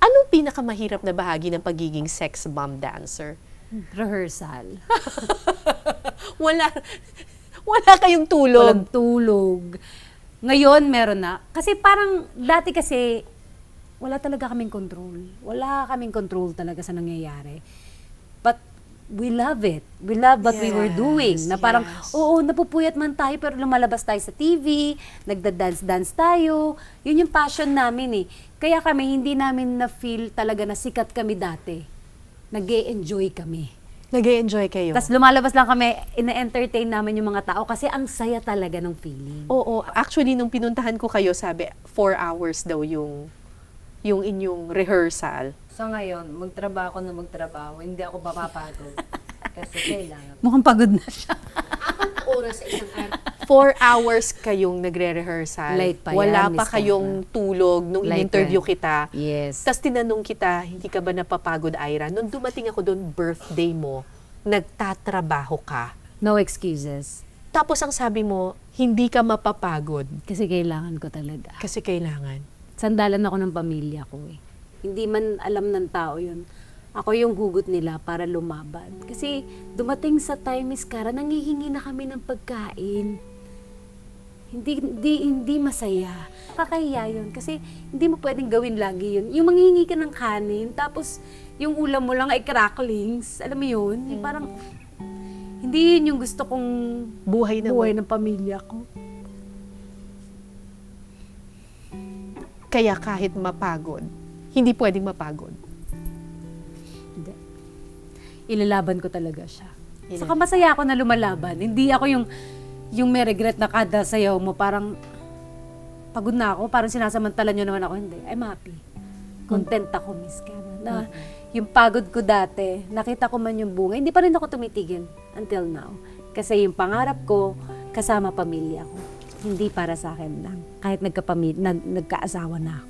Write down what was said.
Anong pinakamahirap na bahagi ng pagiging sex bomb dancer? Rehearsal. Wala, wala kayong tulog. Walang tulog. Ngayon, meron na. Kasi parang, dati kasi, wala talaga kaming control. Wala kaming control talaga sa nangyayari. But, we love it. We love what we were doing. Na parang, oo, napupuyat man tayo, pero lumalabas tayo sa TV, nagda-dance-dance tayo. Yun yung passion namin eh. Kaya kami, hindi namin na-feel talaga na sikat kami dati. Nag-e-enjoy kami. Nag-e-enjoy kayo. Tapos lumalabas lang kami, ina-entertain namin yung mga tao kasi ang saya talaga ng feeling. Oo, actually, nung pinuntahan ko kayo, sabi, 4 hours daw yung inyong rehearsal. So ngayon, magtrabaho na magtrabaho, hindi ako mapapagod. Kasi kailangan. Mukhang pagod na siya. Oras sa isang araw. 4 hours kayong nagre-rehearsal. Late pa yan, Wala pa Miss kayong tulog nung Late in-interview pa. kita. Yes. Tapos tinanong kita, hindi ka ba napapagod, Ira? Nung dumating ako doon, birthday mo, nagtatrabaho ka. No excuses. Tapos ang sabi mo, hindi ka mapapagod Kasi kailangan ko talaga. kasi kailangan. Sandalan ako ng pamilya ko eh. Hindi man alam ng tao yun. Ako yung hugot nila para lumaban. Kasi dumating sa time, Miss Cara, nangihingi na kami ng pagkain. Hindi masaya. Kakahiya yun. Kasi hindi mo pwedeng gawin lagi yun. Yung manghihingi ka ng kanin, tapos yung ulam mo lang ay cracklings. Alam mo yun? Yung parang, hindi yun yung gusto kong Buhay na buhay ng pamilya ko. Kaya kahit mapagod, hindi pwedeng mapagod. Hindi. Ilalaban ko talaga siya. Saka masaya ako na lumalaban. Hindi ako yung may regret na kada sayaw mo, parang pagod na ako, parang sinasamantala nyo naman ako. Hindi, I'm happy. Content ako, Miss Cara. Na yung pagod ko dati, nakita ko man yung bunga, hindi pa rin ako tumitigil until now. Kasi yung pangarap ko, kasama pamilya ko. Hindi para sa akin lang. Kahit nagkaasawa na ako.